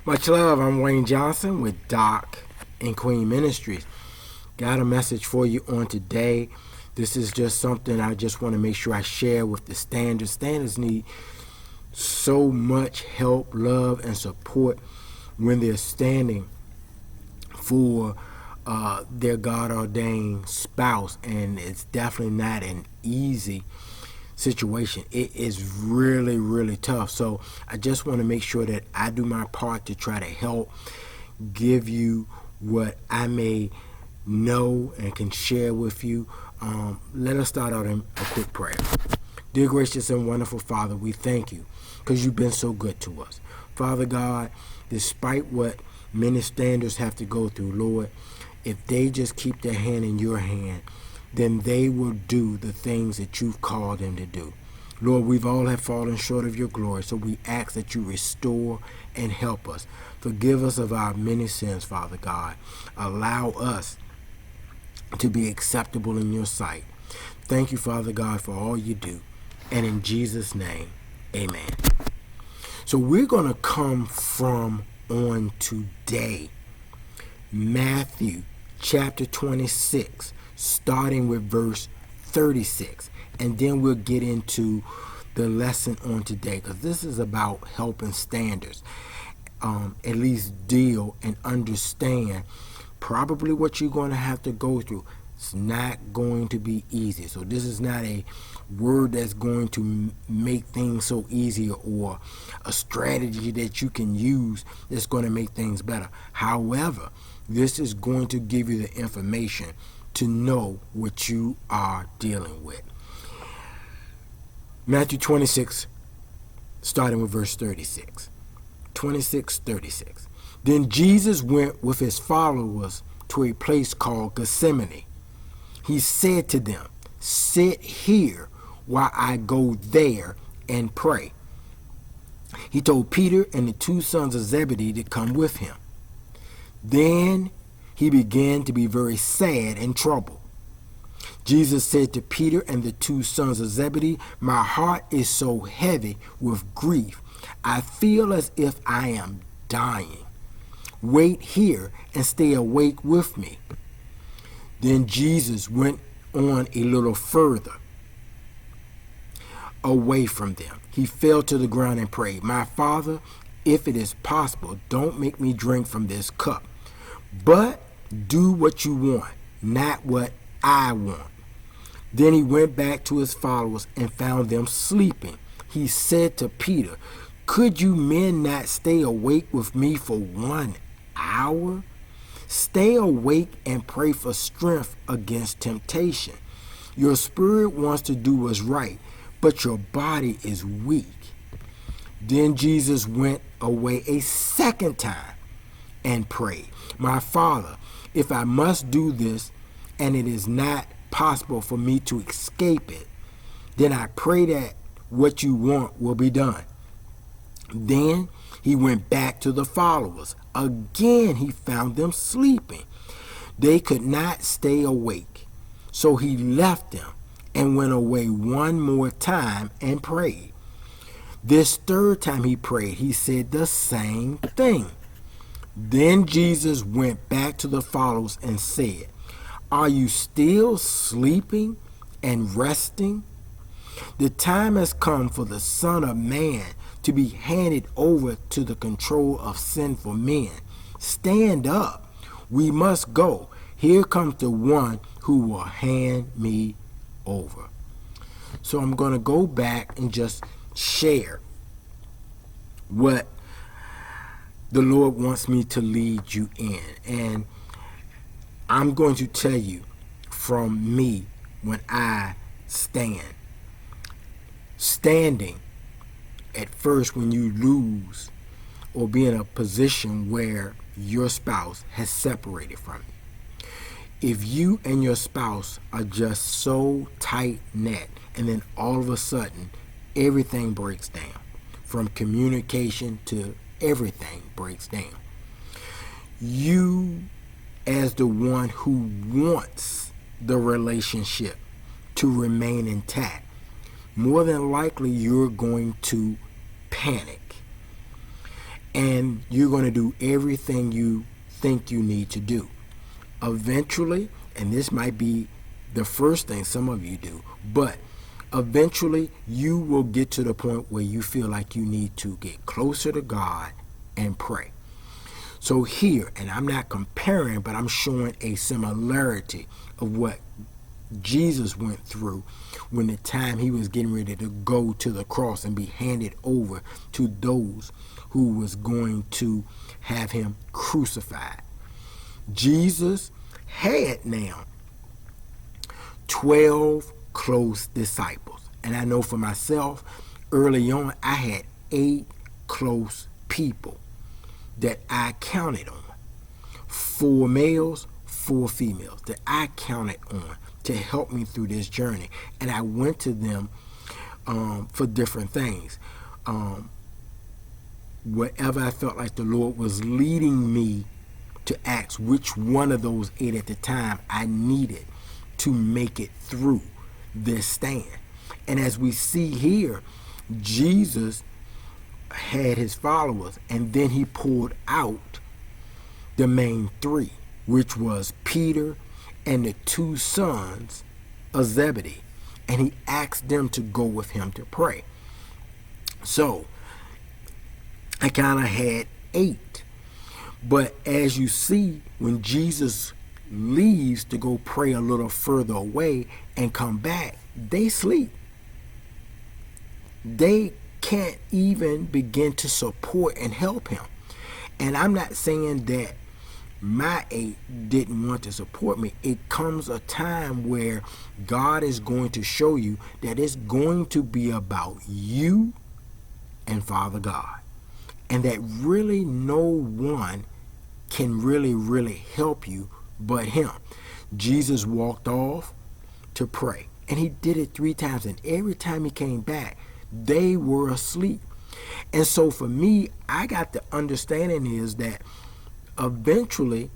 Much love. I'm Wayne Johnson with Doc and Queen Ministries. Got a message for you on today. This is just something I just want to make sure I share with the standards. Standards need so much help, love, and support when they're standing for their God ordained spouse, and it's definitely not an easy situation. It is really, really tough. So I just want to make sure that I do my part to try to help give you what I may know and can share with you. Let us start out in a quick prayer. Dear gracious and wonderful Father, we thank you because you've been so good to us. Father God, despite what many standards have to go through, Lord, if they just keep their hand in your hand, then they will do the things that you've called them to do. Lord, we've all have fallen short of your glory, so we ask that you restore and help us. Forgive us of our many sins, Father God. Allow us to be acceptable in your sight. Thank you, Father God, for all you do. And in Jesus' name, amen. So we're going to come from on today, Matthew chapter 26, starting with verse 36. And then we'll get into the lesson on today, because this is about helping standards at least deal and understand probably what you're going to have to go through. It's not going to be easy. So this is not a word that's going to make things so easy, or a strategy that you can use that's going to make things better. However, this is going to give you the information to know what you are dealing with. Matthew 26, starting with verse 36. 26:36. Then Jesus went with his followers to a place called Gethsemane. He said to them, "Sit here while I go there and pray." He told Peter and the two sons of Zebedee to come with him. Then he began to be very sad and troubled. Jesus said to Peter and the two sons of Zebedee, "My heart is so heavy with grief. I feel as if I am dying. Wait here and stay awake with me." Then Jesus went on a little further away from them. He fell to the ground and prayed, "My Father, if it is possible, don't make me drink from this cup, but do what you want, not what I want." Then he went back to his followers and found them sleeping. He said to Peter, "Could you men not stay awake with me for 1 hour? Stay awake and pray for strength against temptation. Your spirit wants to do what's right, but your body is weak." Then Jesus went away a second time and prayed, "My Father, if I must do this and it is not possible for me to escape it, then I pray that what you want will be done." Then he went back to the followers. Again he found them sleeping. They could not stay awake. So he left them and went away one more time and prayed. This third time he prayed, he said the same thing. Then Jesus went back to the followers and said, "Are you still sleeping and resting? The time has come for the Son of Man to be handed over to the control of sinful men. Stand up. We must go. Here comes the one who will hand me over." So I'm going to go back and just share what the Lord wants me to lead you in. And I'm going to tell you from me when I stand. Standing, at first, when you lose or be in a position where your spouse has separated from you. If you and your spouse are just so tight knit, and then all of a sudden everything breaks down, from communication to everything breaks down. You, as the one who wants the relationship to remain intact, more than likely you're going to panic. and you're going to do everything you think you need to do. Eventually, and this might be the first thing some of you do, but eventually you will get to the point where you feel like you need to get closer to God and pray. So here, and I'm not comparing, but I'm showing a similarity of what Jesus went through when the time he was getting ready to go to the cross and be handed over to those who was going to have him crucified. Jesus had now 12 close disciples. And I know for myself, early on, I had 8 close people that I counted on. 4 males, 4 females that I counted on to help me through this journey. And I went to them for different things. Whatever I felt like the Lord was leading me to ask which one of those 8 at the time I needed to make it through this stand. And as we see here, Jesus had his followers, and then he pulled out the main 3, which was Peter and the 2 sons of Zebedee, and he asked them to go with him to pray. So I kind of had 8, but as you see, when Jesus leaves to go pray a little further away and come back, they sleep. They can't even begin to support and help him. And I'm not saying that my 8 didn't want to support me. It comes a time where God is going to show you that it's going to be about you and Father God, and that really no one can really help you but him. Jesus walked off to pray, and he did it 3 times, and every time he came back, they were asleep. And so for me, I got the understanding is that eventually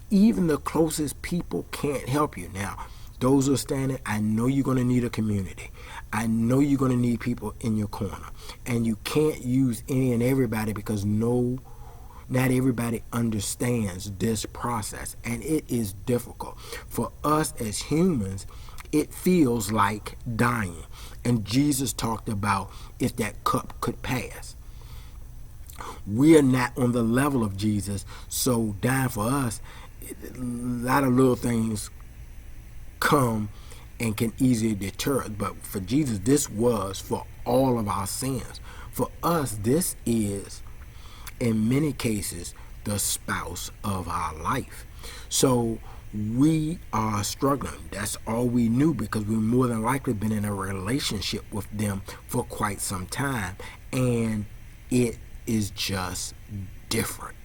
even the closest people can't help you. Now, those who are standing, I know you're going to need a community. I know you're going to need people in your corner, and you can't use any and everybody because not everybody understands this process, and it is difficult. For us as humans, it feels like dying. And Jesus talked about if that cup could pass. We are not on the level of Jesus, so dying for us, a lot of little things come and can easily deter us. But for Jesus, this was for all of our sins. For us, this is, in many cases, the spouse of our life. So we are struggling. That's all we knew, because we've more than likely been in a relationship with them for quite some time, and it is just different.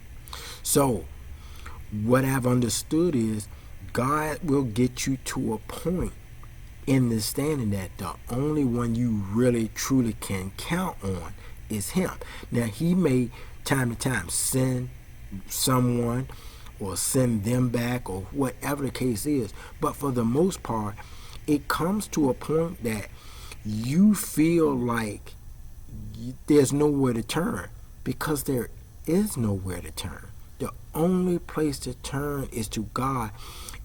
So what I've understood is God will get you to a point in the standing that the only one you really truly can count on is him. Now, he may time to time send someone or send them back or whatever the case is, but for the most part, it comes to a point that you feel like there's nowhere to turn, because there is nowhere to turn. The only place to turn is to God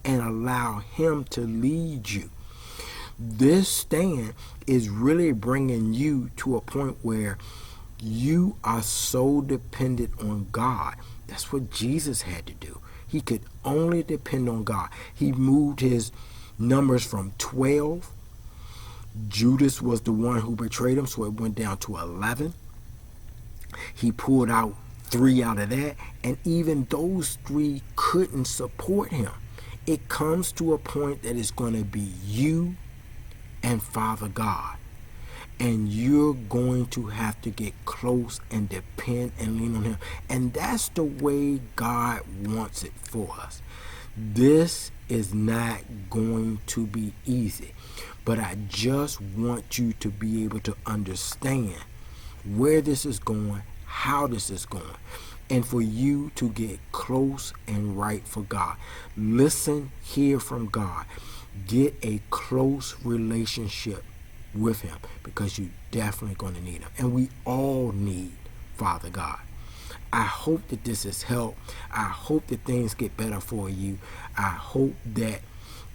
and allow him to lead you. This stand is really bringing you to a point where you are so dependent on God. That's what Jesus had to do. He could only depend on God. He moved his numbers from 12. Judas was the one who betrayed him, so it went down to 11. He pulled out 3 out of that, and even those 3 couldn't support him. It comes to a point that it's going to be you and Father God. And you're going to have to get close and depend and lean on him. And that's the way God wants it for us. This is not going to be easy, but I just want you to be able to understand where this is going, how this is going, and for you to get close and right for God. Listen, hear from God. Get a close relationship with him, because you're definitely going to need him. And we all need Father God. I hope that this has helped. I hope that things get better for you. I hope that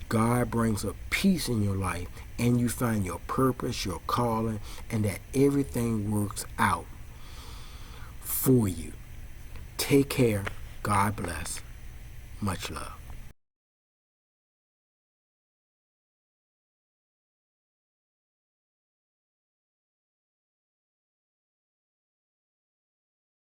God brings a peace in your life and you find your purpose, your calling, and that everything works out for you. Take care. God bless. Much love.